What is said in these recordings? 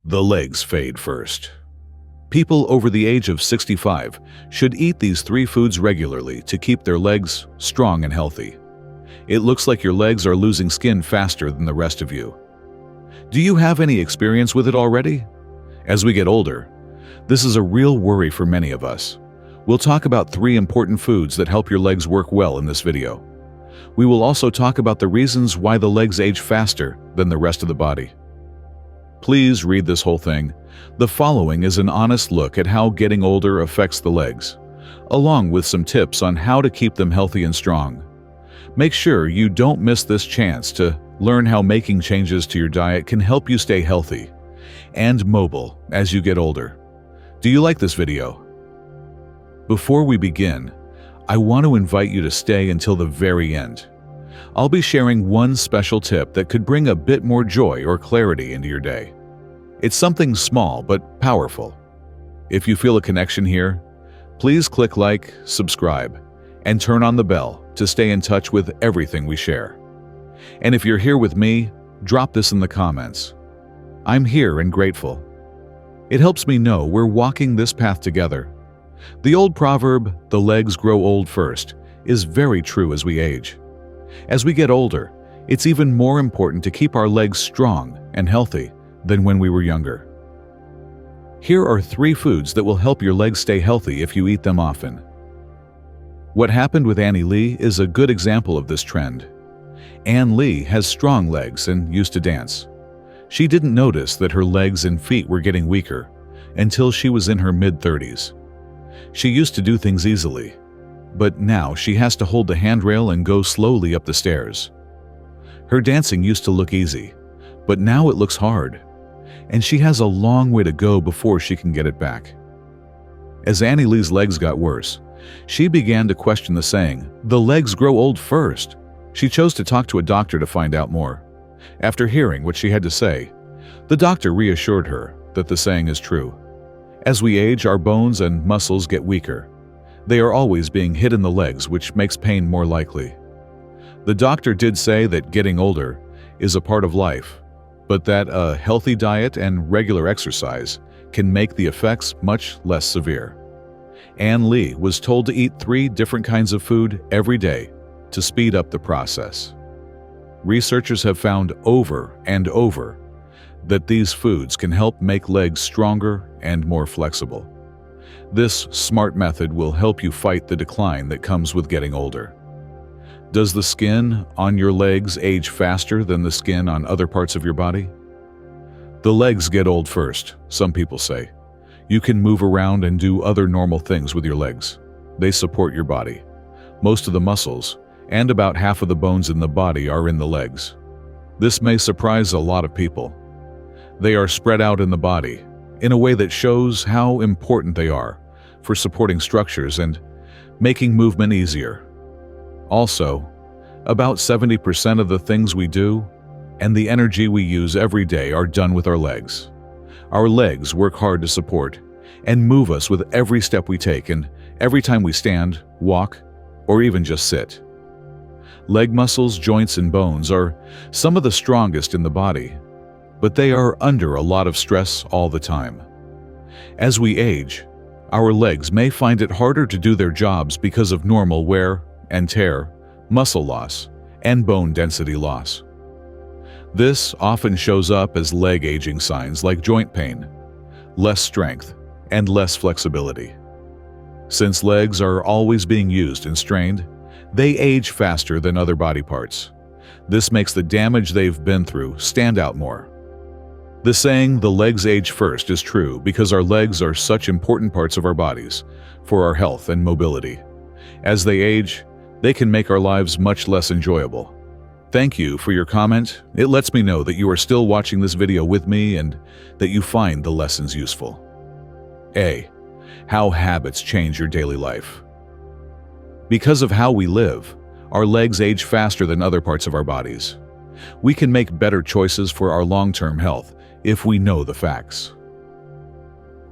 The legs fade first. People over the age of 65 should eat these 3 foods regularly to keep their legs strong and healthy. It looks like your legs are losing skin faster than the rest of you. Do you have any experience with it already? As we get older, this is a real worry for many of us. We'll talk about 3 important foods that help your legs work well in this video. We will also talk about the reasons why the legs age faster than the rest of the body. Please read this whole thing. The following is an honest look at how getting older affects the legs, along with some tips on how to keep them healthy and strong. Make sure you don't miss this chance to learn how making changes to your diet can help you stay healthy and mobile as you get older. Do you like this video? Before we begin, I want to invite you to stay until the very end. I'll be sharing one special tip that could bring a bit more joy or clarity into your day. It's something small but powerful. If you feel a connection here, please click like, subscribe, and turn on the bell to stay in touch with everything we share. And if you're here with me, drop this in the comments. I'm here and grateful. It helps me know we're walking this path together. The old proverb, "The legs grow old first," is very true as we age. As we get older, it's even more important to keep our legs strong and healthy than when we were younger. Here are 3 foods that will help your legs stay healthy if you eat them often. What happened with Annie Lee is a good example of this trend. Ann Lee has strong legs and used to dance. She didn't notice that her legs and feet were getting weaker until she was in her mid-30s. She used to do things easily, but now she has to hold the handrail and go slowly up the stairs. Her dancing used to look easy, but now it looks hard, and she has a long way to go before she can get it back. As Annie Lee's legs got worse, she began to question the saying, "The legs grow old first." She chose to talk to a doctor to find out more. After hearing what she had to say, the doctor reassured her that the saying is true. As we age, our bones and muscles get weaker. They are always being hit in the legs, which makes pain more likely. The doctor did say that getting older is a part of life, but that a healthy diet and regular exercise can make the effects much less severe. Ann Lee was told to eat 3 different kinds of food every day to speed up the process. Researchers have found over and over that these foods can help make legs stronger and more flexible. This smart method will help you fight the decline that comes with getting older. Does the skin on your legs age faster than the skin on other parts of your body? The legs get old first, some people say. You can move around and do other normal things with your legs. They support your body. Most of the muscles and about half of the bones in the body are in the legs. This may surprise a lot of people. They are spread out in the body in a way that shows how important they are for supporting structures and making movement easier. Also, about 70% of the things we do and the energy we use every day are done with our legs. Our legs work hard to support and move us with every step we take and every time we stand, walk, or even just sit. Leg muscles, joints, and bones are some of the strongest in the body, but they are under a lot of stress all the time. As we age, our legs may find it harder to do their jobs because of normal wear and tear, muscle loss, and bone density loss. This often shows up as leg aging signs like joint pain, less strength, and less flexibility. Since legs are always being used and strained, they age faster than other body parts. This makes the damage they've been through stand out more. The saying, "the legs age first," is true because our legs are such important parts of our bodies for our health and mobility. As they age, they can make our lives much less enjoyable. Thank you for your comment. It lets me know that you are still watching this video with me and that you find the lessons useful. A. How habits change your daily life. Because of how we live, our legs age faster than other parts of our bodies. We can make better choices for our long-term health if we know the facts.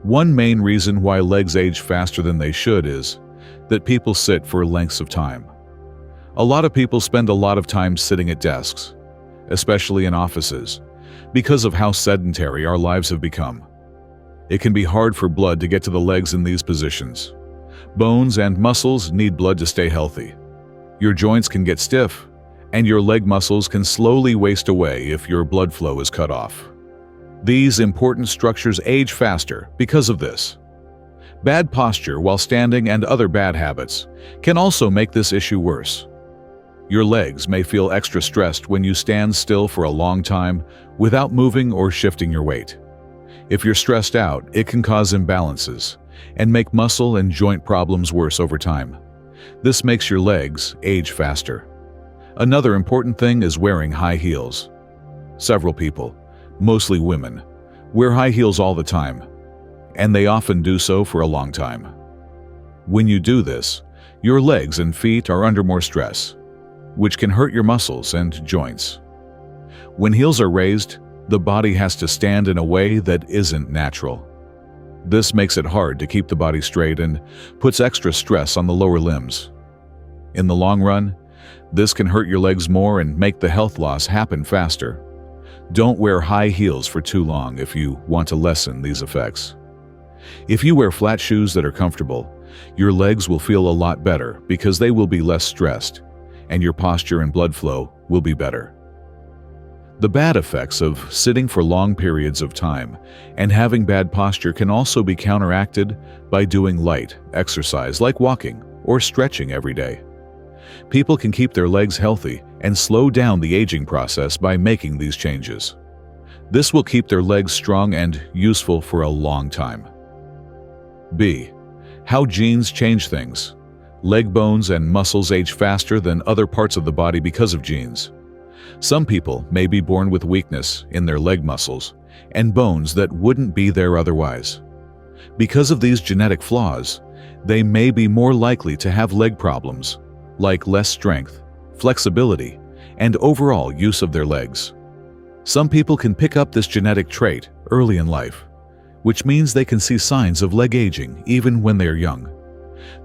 One main reason why legs age faster than they should is that people sit for lengths of time. A lot of people spend a lot of time sitting at desks, especially in offices, because of how sedentary our lives have become. It can be hard for blood to get to the legs in these positions. Bones and muscles need blood to stay healthy. Your joints can get stiff, and your leg muscles can slowly waste away if your blood flow is cut off. These important structures age faster because of this. Bad posture while standing and other bad habits can also make this issue worse. Your legs may feel extra stressed when you stand still for a long time without moving or shifting your weight. If you're stressed out, it can cause imbalances and make muscle and joint problems worse over time. This makes your legs age faster. Another important thing is wearing high heels. Several people, mostly women, wear high heels all the time, and they often do so for a long time. When you do this, your legs and feet are under more stress, which can hurt your muscles and joints. When heels are raised, the body has to stand in a way that isn't natural. This makes it hard to keep the body straight and puts extra stress on the lower limbs. In the long run, this can hurt your legs more and make the health loss happen faster. Don't wear high heels for too long if you want to lessen these effects. If you wear flat shoes that are comfortable, your legs will feel a lot better because they will be less stressed, and your posture and blood flow will be better. The bad effects of sitting for long periods of time and having bad posture can also be counteracted by doing light exercise like walking or stretching every day. People can keep their legs healthy and slow down the aging process by making these changes. This will keep their legs strong and useful for a long time. B. How genes change things. Leg bones and muscles age faster than other parts of the body because of genes. Some people may be born with weakness in their leg muscles and bones that wouldn't be there otherwise. Because of these genetic flaws, they may be more likely to have leg problems, like less strength, flexibility, and overall use of their legs. Some people can pick up this genetic trait early in life, which means they can see signs of leg aging even when they are young.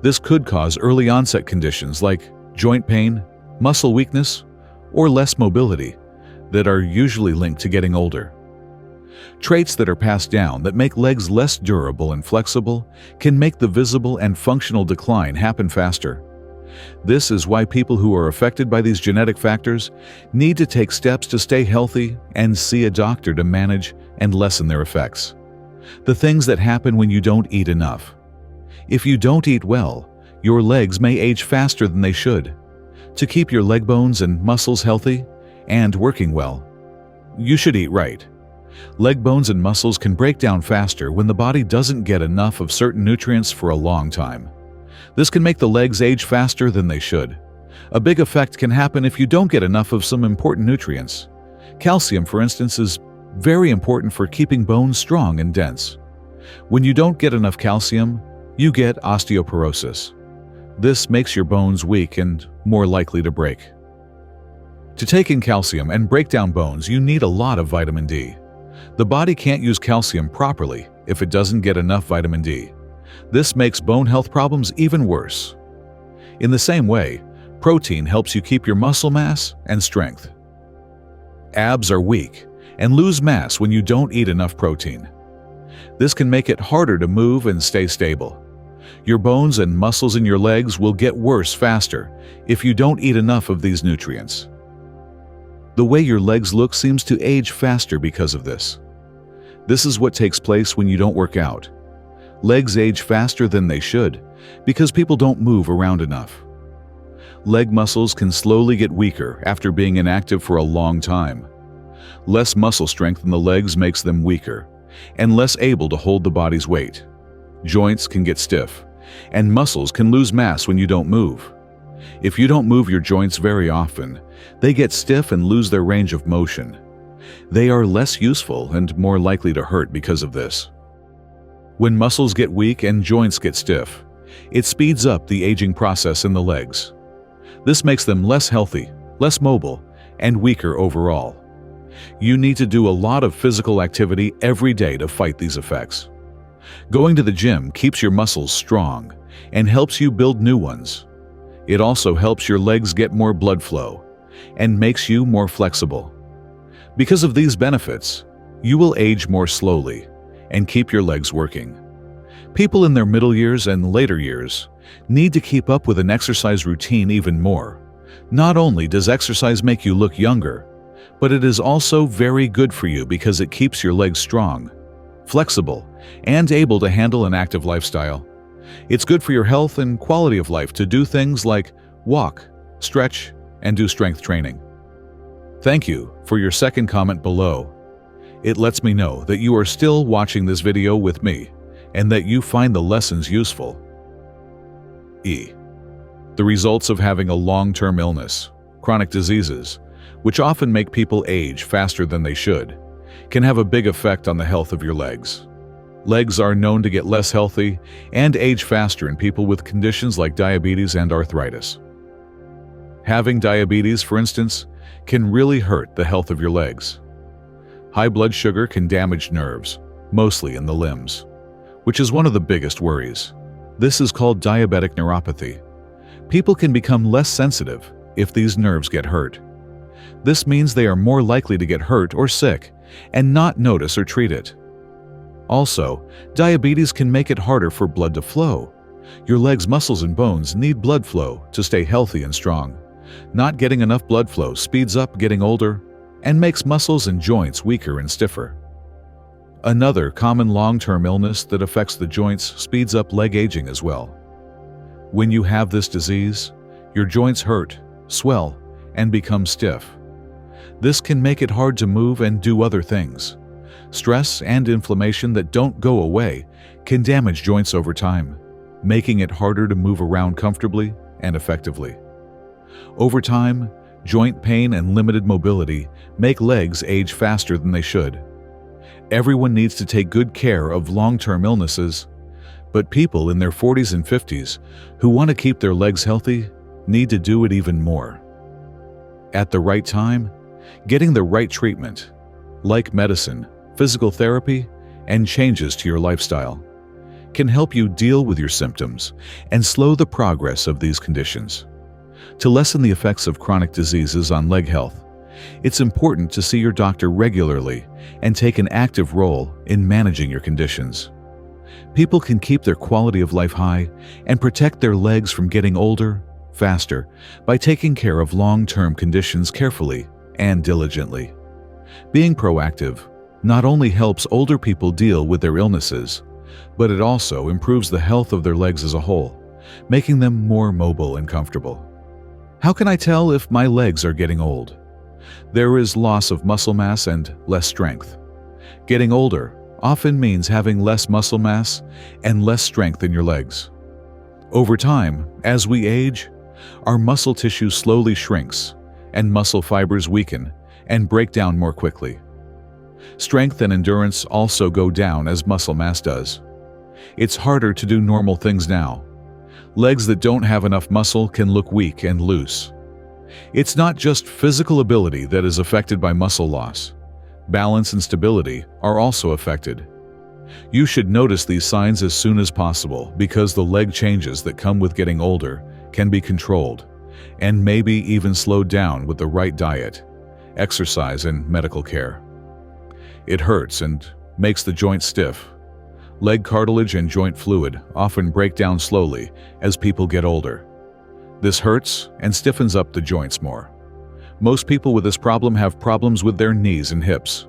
This could cause early onset conditions like joint pain, muscle weakness, or less mobility that are usually linked to getting older. Traits that are passed down that make legs less durable and flexible can make the visible and functional decline happen faster. This is why people who are affected by these genetic factors need to take steps to stay healthy and see a doctor to manage and lessen their effects. The things that happen when you don't eat enough. If you don't eat well, your legs may age faster than they should. To keep your leg bones and muscles healthy and working well, you should eat right. Leg bones and muscles can break down faster when the body doesn't get enough of certain nutrients for a long time. This can make the legs age faster than they should. A big effect can happen if you don't get enough of some important nutrients. Calcium, for instance, is very important for keeping bones strong and dense. When you don't get enough calcium, you get osteoporosis. This makes your bones weak and more likely to break. To take in calcium and break down bones, you need a lot of vitamin D. The body can't use calcium properly if it doesn't get enough vitamin D. This makes bone health problems even worse. In the same way, protein helps you keep your muscle mass and strength. Abs are weak and lose mass when you don't eat enough protein. This can make it harder to move and stay stable. Your bones and muscles in your legs will get worse faster if you don't eat enough of these nutrients. The way your legs look seems to age faster because of this. This is what takes place when you don't work out. Legs age faster than they should because people don't move around enough. Leg muscles can slowly get weaker after being inactive for a long time. Less muscle strength in the legs makes them weaker and less able to hold the body's weight. Joints can get stiff, and muscles can lose mass when you don't move. If you don't move your joints very often, they get stiff and lose their range of motion. They are less useful and more likely to hurt because of this. When muscles get weak and joints get stiff, it speeds up the aging process in the legs. This makes them less healthy, less mobile, and weaker overall. You need to do a lot of physical activity every day to fight these effects. Going to the gym keeps your muscles strong and helps you build new ones. It also helps your legs get more blood flow and makes you more flexible. Because of these benefits, you will age more slowly and keep your legs working. People in their middle years and later years need to keep up with an exercise routine even more. Not only does exercise make you look younger, but it is also very good for you because it keeps your legs strong, flexible, and able to handle an active lifestyle. It's good for your health and quality of life to do things like walk, stretch, and do strength training. Thank you for your second comment below. It lets me know that you are still watching this video with me and that you find the lessons useful. The results of having a long-term illness, chronic diseases, which often make people age faster than they should, can have a big effect on the health of your legs. Legs are known to get less healthy and age faster in people with conditions like diabetes and arthritis. Having diabetes, for instance, can really hurt the health of your legs. High blood sugar can damage nerves, mostly in the limbs, which is one of the biggest worries. This is called diabetic neuropathy. People can become less sensitive if these nerves get hurt. This means they are more likely to get hurt or sick and not notice or treat it. Also, diabetes can make it harder for blood to flow. Your legs' muscles and bones need blood flow to stay healthy and strong. Not getting enough blood flow speeds up getting older and makes muscles and joints weaker and stiffer. Another common long-term illness that affects the joints speeds up leg aging as well. When you have this disease, your joints hurt, swell, and become stiff. This can make it hard to move and do other things. Stress and inflammation that don't go away can damage joints over time, making it harder to move around comfortably and effectively. Over time, joint pain and limited mobility make legs age faster than they should. Everyone needs to take good care of long-term illnesses, but people in their 40s and 50s who want to keep their legs healthy need to do it even more. At the right time, getting the right treatment, like medicine, physical therapy, and changes to your lifestyle, can help you deal with your symptoms and slow the progress of these conditions. To lessen the effects of chronic diseases on leg health, it's important to see your doctor regularly and take an active role in managing your conditions. People can keep their quality of life high and protect their legs from getting older, faster, by taking care of long-term conditions carefully and diligently. Being proactive not only helps older people deal with their illnesses, but it also improves the health of their legs as a whole, making them more mobile and comfortable. How can I tell if my legs are getting old? There is loss of muscle mass and less strength. Getting older often means having less muscle mass and less strength in your legs. Over time, as we age, our muscle tissue slowly shrinks and muscle fibers weaken and break down more quickly. Strength and endurance also go down as muscle mass does. It's harder to do normal things now. Legs that don't have enough muscle can look weak and loose. It's not just physical ability that is affected by muscle loss. Balance and stability are also affected. You should notice these signs as soon as possible because the leg changes that come with getting older can be controlled and maybe even slowed down with the right diet, exercise, and medical care. It hurts and makes the joint stiff. Leg cartilage and joint fluid often break down slowly as people get older. This hurts and stiffens up the joints more. Most people with this problem have problems with their knees and hips.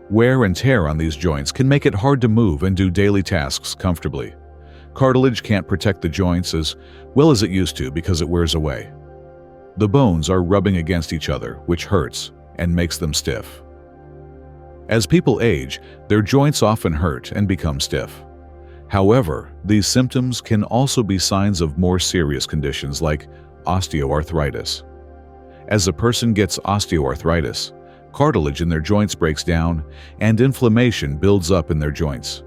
Wear and tear on these joints can make it hard to move and do daily tasks comfortably. Cartilage can't protect the joints as well as it used to because it wears away. The bones are rubbing against each other, which hurts and makes them stiff. As people age, their joints often hurt and become stiff. However, these symptoms can also be signs of more serious conditions like osteoarthritis. As a person gets osteoarthritis, cartilage in their joints breaks down and inflammation builds up in their joints.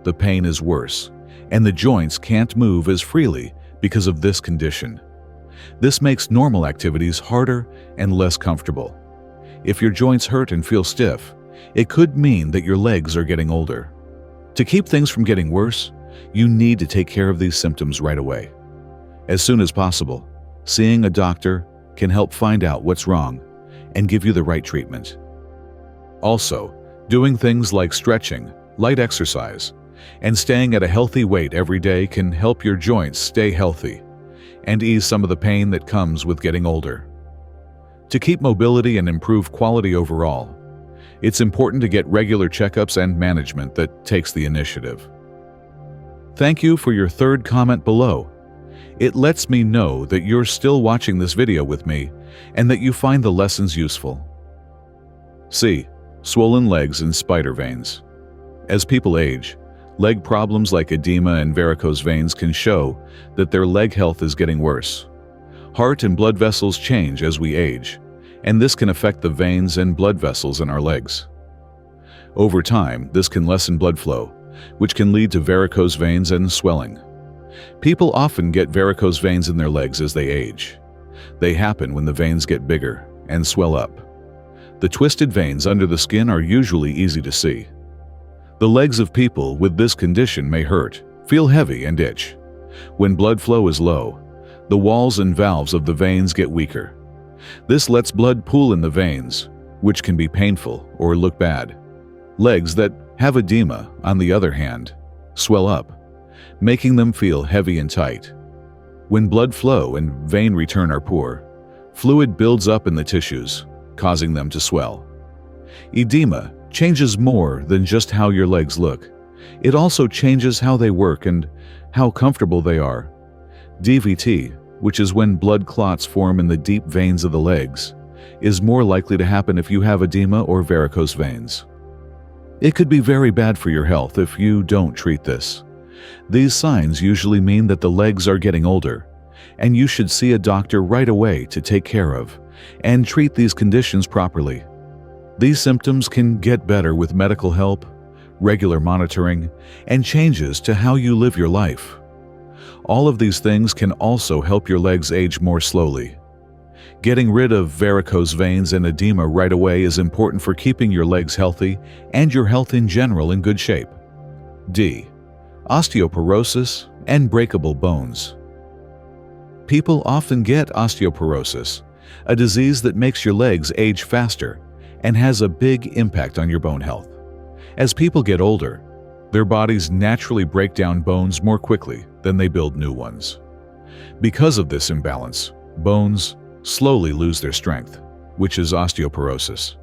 The pain is worse, and the joints can't move as freely because of this condition. This makes normal activities harder and less comfortable. If your joints hurt and feel stiff, it could mean that your legs are getting older. To keep things from getting worse, you need to take care of these symptoms right away. As soon as possible, seeing a doctor can help find out what's wrong and give you the right treatment. Also, doing things like stretching, light exercise, and staying at a healthy weight every day can help your joints stay healthy and ease some of the pain that comes with getting older. To keep mobility and improve quality overall, it's important to get regular checkups and management that takes the initiative. Thank you for your third comment below. It lets me know that you're still watching this video with me and that you find the lessons useful. C. Swollen legs and spider veins. As people age, leg problems like edema and varicose veins can show that their leg health is getting worse. Heart and blood vessels change as we age, and this can affect the veins and blood vessels in our legs. Over time, this can lessen blood flow, which can lead to varicose veins and swelling. People often get varicose veins in their legs as they age. They happen when the veins get bigger and swell up. The twisted veins under the skin are usually easy to see. The legs of people with this condition may hurt, feel heavy, and itch. When blood flow is low, the walls and valves of the veins get weaker. This lets blood pool in the veins, which can be painful or look bad. Legs that have edema, on the other hand, swell up, making them feel heavy and tight. When blood flow and vein return are poor, fluid builds up in the tissues, causing them to swell. Edema changes more than just how your legs look. It also changes how they work and how comfortable they are. DVT, which is when blood clots form in the deep veins of the legs, is more likely to happen if you have edema or varicose veins. It could be very bad for your health if you don't treat this. These signs usually mean that the legs are getting older, and you should see a doctor right away to take care of and treat these conditions properly. These symptoms can get better with medical help, regular monitoring, and changes to how you live your life. All of these things can also help your legs age more slowly. Getting rid of varicose veins and edema right away is important for keeping your legs healthy and your health in general in good shape. D. Osteoporosis and breakable bones. People often get osteoporosis, a disease that makes your legs age faster and has a big impact on your bone health. As people get older, their bodies naturally break down bones more quickly than they build new ones. Because of this imbalance, bones slowly lose their strength, which is osteoporosis.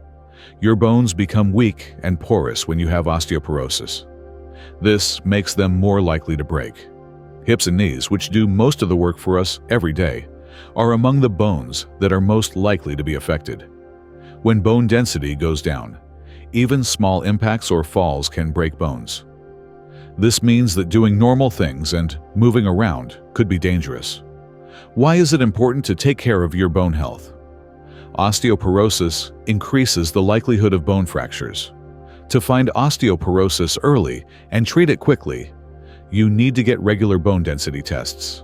Your bones become weak and porous when you have osteoporosis. This makes them more likely to break. Hips and knees, which do most of the work for us every day, are among the bones that are most likely to be affected. When bone density goes down, even small impacts or falls can break bones. This means that doing normal things and moving around could be dangerous. Why is it important to take care of your bone health? Osteoporosis increases the likelihood of bone fractures. To find osteoporosis early and treat it quickly, you need to get regular bone density tests.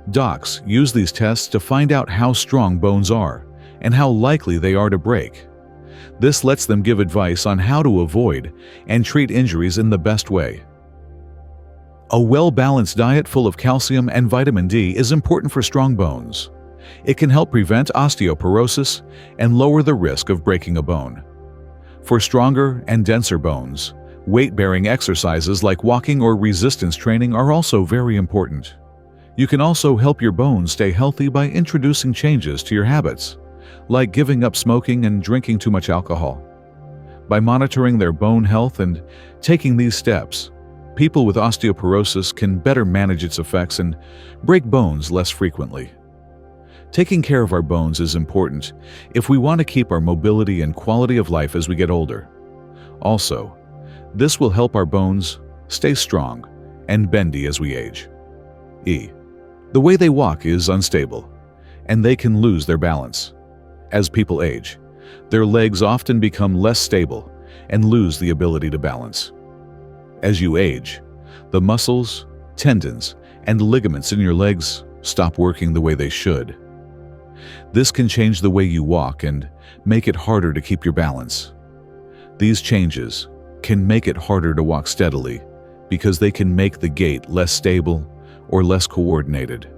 Docs use these tests to find out how strong bones are and how likely they are to break. This lets them give advice on how to avoid and treat injuries in the best way. A well-balanced diet full of calcium and vitamin D is important for strong bones. It can help prevent osteoporosis and lower the risk of breaking a bone. For stronger and denser bones, weight-bearing exercises like walking or resistance training are also very important. You can also help your bones stay healthy by introducing changes to your habits, like giving up smoking and drinking too much alcohol. By monitoring their bone health and taking these steps, people with osteoporosis can better manage its effects and break bones less frequently. Taking care of our bones is important if we want to keep our mobility and quality of life as we get older. Also, this will help our bones stay strong and bendy as we age. E. The way they walk is unstable, and they can lose their balance. As people age, their legs often become less stable and lose the ability to balance. As you age, the muscles, tendons, and ligaments in your legs stop working the way they should. This can change the way you walk and make it harder to keep your balance. These changes can make it harder to walk steadily because they can make the gait less stable or less coordinated.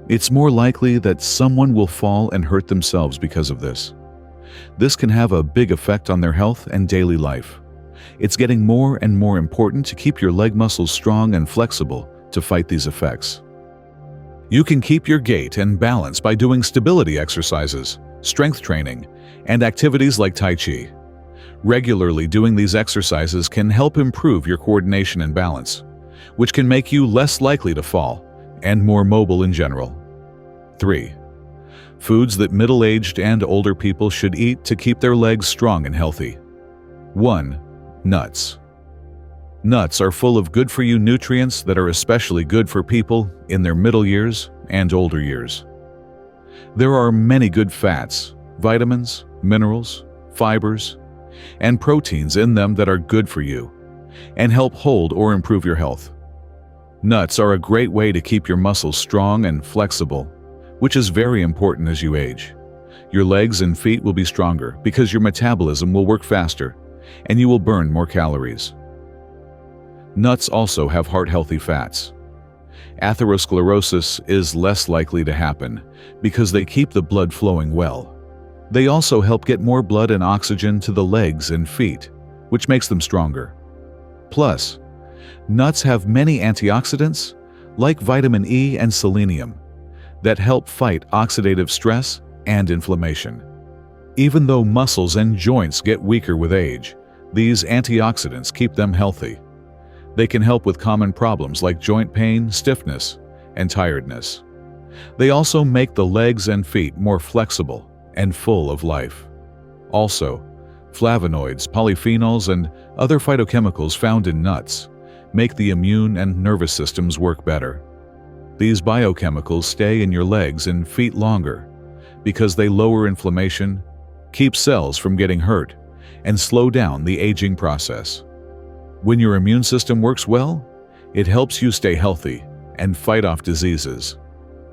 It's more likely that someone will fall and hurt themselves because of this. This can have a big effect on their health and daily life. It's getting more and more important to keep your leg muscles strong and flexible to fight these effects. You can keep your gait and balance by doing stability exercises, strength training, and activities like Tai Chi. Regularly doing these exercises can help improve your coordination and balance, which can make you less likely to fall and more mobile in general. 3. Foods that middle-aged and older people should eat to keep their legs strong and healthy. 1. Nuts. Nuts are full of good-for-you nutrients that are especially good for people in their middle years and older years. There are many good fats, vitamins, minerals, fibers, and proteins in them that are good for you and help hold or improve your health. Nuts are a great way to keep your muscles strong and flexible, which is very important as you age. Your legs and feet will be stronger because your metabolism will work faster and you will burn more calories. Nuts also have heart-healthy fats. Atherosclerosis is less likely to happen because they keep the blood flowing well. They also help get more blood and oxygen to the legs and feet, which makes them stronger. Plus, nuts have many antioxidants, like vitamin E and selenium, that help fight oxidative stress and inflammation. Even though muscles and joints get weaker with age, these antioxidants keep them healthy. They can help with common problems like joint pain, stiffness, and tiredness. They also make the legs and feet more flexible and full of life. Also, flavonoids, polyphenols, and other phytochemicals found in nuts make the immune and nervous systems work better. These biochemicals stay in your legs and feet longer because they lower inflammation, keep cells from getting hurt, and slow down the aging process. When your immune system works well, it helps you stay healthy and fight off diseases.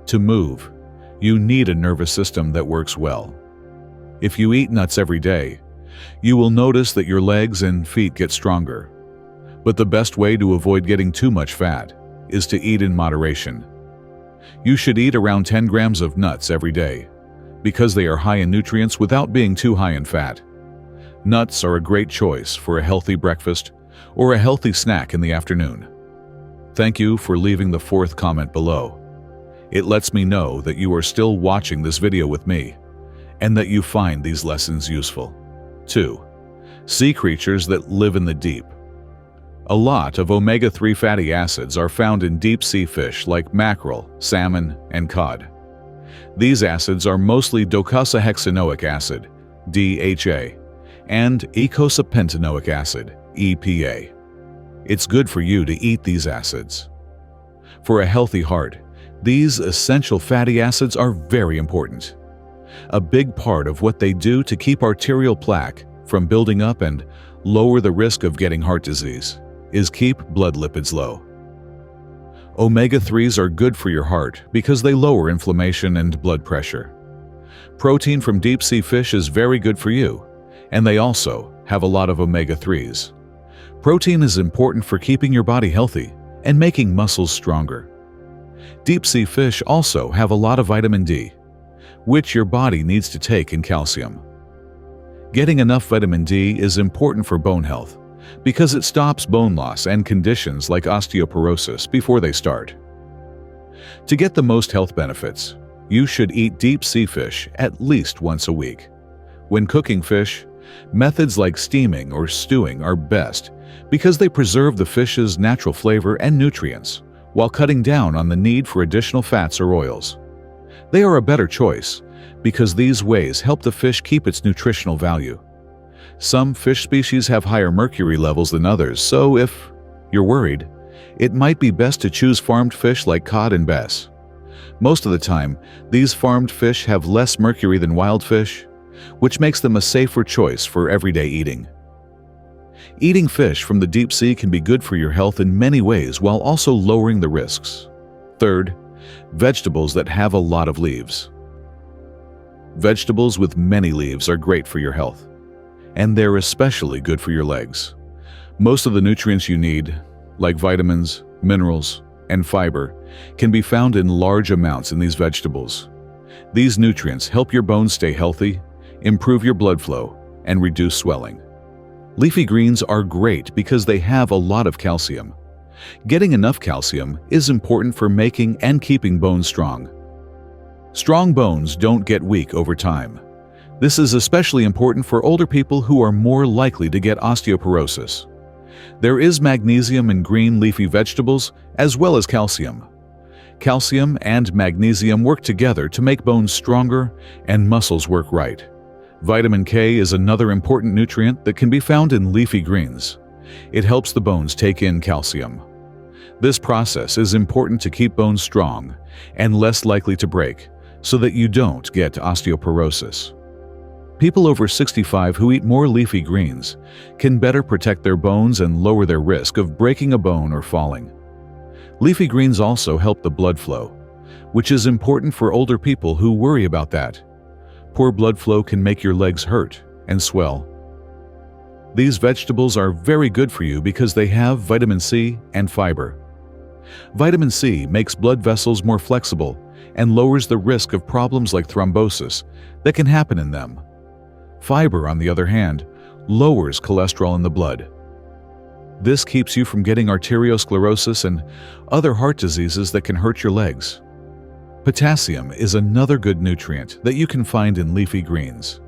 To move, you need a nervous system that works well. If you eat nuts every day, you will notice that your legs and feet get stronger. But the best way to avoid getting too much fat is to eat in moderation. You should eat around 10 grams of nuts every day because they are high in nutrients without being too high in fat. Nuts are a great choice for a healthy breakfast or a healthy snack in the afternoon. Thank you for leaving the 4th comment below. It lets me know that you are still watching this video with me and that you find these lessons useful. 2. Sea creatures that live in the deep. A lot of omega-3 fatty acids are found in deep-sea fish like mackerel, salmon, and cod. These acids are mostly docosahexaenoic acid, DHA, and eicosapentaenoic acid, EPA. It's good for you to eat these acids. For a healthy heart, these essential fatty acids are very important. A big part of what they do to keep arterial plaque from building up and lower the risk of getting heart disease is keep blood lipids low. Omega-3s are good for your heart because they lower inflammation and blood pressure. Protein from deep-sea fish is very good for you, and they also have a lot of omega-3s. Protein is important for keeping your body healthy and making muscles stronger. Deep-sea fish also have a lot of vitamin D, which your body needs to take in calcium. Getting enough vitamin D is important for bone health because it stops bone loss and conditions like osteoporosis before they start. To get the most health benefits, you should eat deep-sea fish at least once a week. When cooking fish, methods like steaming or stewing are best because they preserve the fish's natural flavor and nutrients while cutting down on the need for additional fats or oils. They are a better choice because these ways help the fish keep its nutritional value. Some fish species have higher mercury levels than others, so if you're worried, it might be best to choose farmed fish like cod and bass. Most of the time, these farmed fish have less mercury than wild fish, which makes them a safer choice for everyday eating. Eating fish from the deep sea can be good for your health in many ways while also lowering the risks. 3rd, vegetables that have a lot of leaves. Vegetables with many leaves are great for your health, and they're especially good for your legs. Most of the nutrients you need, like vitamins, minerals, and fiber, can be found in large amounts in these vegetables. These nutrients help your bones stay healthy, improve your blood flow, and reduce swelling. Leafy greens are great because they have a lot of calcium. Getting enough calcium is important for making and keeping bones strong. Strong bones don't get weak over time. This is especially important for older people who are more likely to get osteoporosis. There is magnesium in green leafy vegetables as well as calcium. Calcium and magnesium work together to make bones stronger and muscles work right. Vitamin K is another important nutrient that can be found in leafy greens. It helps the bones take in calcium. This process is important to keep bones strong and less likely to break so that you don't get osteoporosis. People over 65 who eat more leafy greens can better protect their bones and lower their risk of breaking a bone or falling. Leafy greens also help the blood flow, which is important for older people who worry about that. Poor blood flow can make your legs hurt and swell. These vegetables are very good for you because they have vitamin C and fiber. Vitamin C makes blood vessels more flexible and lowers the risk of problems like thrombosis that can happen in them. Fiber, on the other hand, lowers cholesterol in the blood. This keeps you from getting arteriosclerosis and other heart diseases that can hurt your legs. Potassium is another good nutrient that you can find in leafy greens.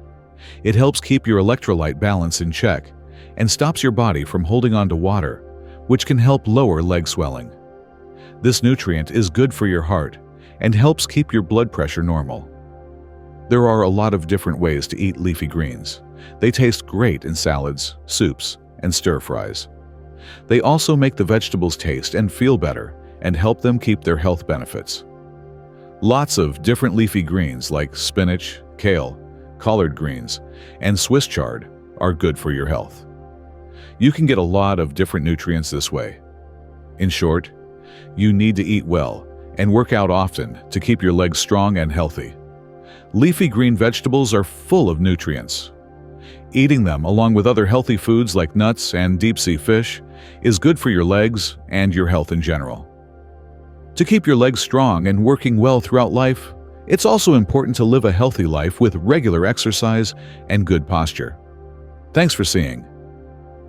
It helps keep your electrolyte balance in check and stops your body from holding on to water, which can help lower leg swelling. This nutrient is good for your heart and helps keep your blood pressure normal. There are a lot of different ways to eat leafy greens. They taste great in salads, soups, and stir-fries. They also make the vegetables taste and feel better and help them keep their health benefits. Lots of different leafy greens like spinach, kale, collard greens, and Swiss chard are good for your health. You can get a lot of different nutrients this way. In short, you need to eat well and work out often to keep your legs strong and healthy. Leafy green vegetables are full of nutrients. Eating them along with other healthy foods like nuts and deep-sea fish is good for your legs and your health in general. To keep your legs strong and working well throughout life, it's also important to live a healthy life with regular exercise and good posture. Thanks for seeing.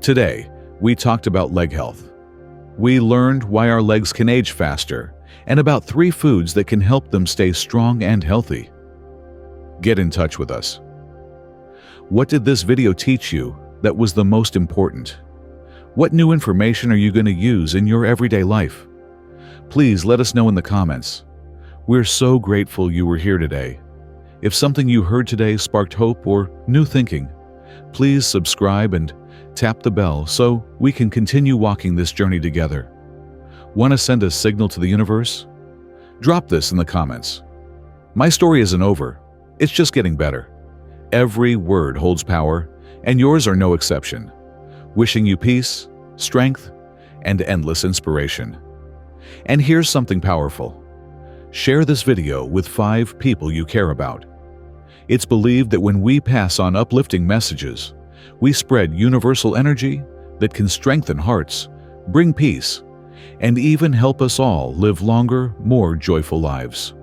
Today, we talked about leg health. We learned why our legs can age faster and about 3 foods that can help them stay strong and healthy. Get in touch with us. What did this video teach you that was the most important? What new information are you going to use in your everyday life? Please let us know in the comments. We're so grateful you were here today. If something you heard today sparked hope or new thinking, please subscribe and tap the bell so we can continue walking this journey together. Want to send a signal to the universe? Drop this in the comments. My story isn't over. It's just getting better. Every word holds power, and yours are no exception. Wishing you peace, strength, and endless inspiration. And here's something powerful. Share this video with 5 people you care about. It's believed that when we pass on uplifting messages, we spread universal energy that can strengthen hearts, bring peace, and even help us all live longer, more joyful lives.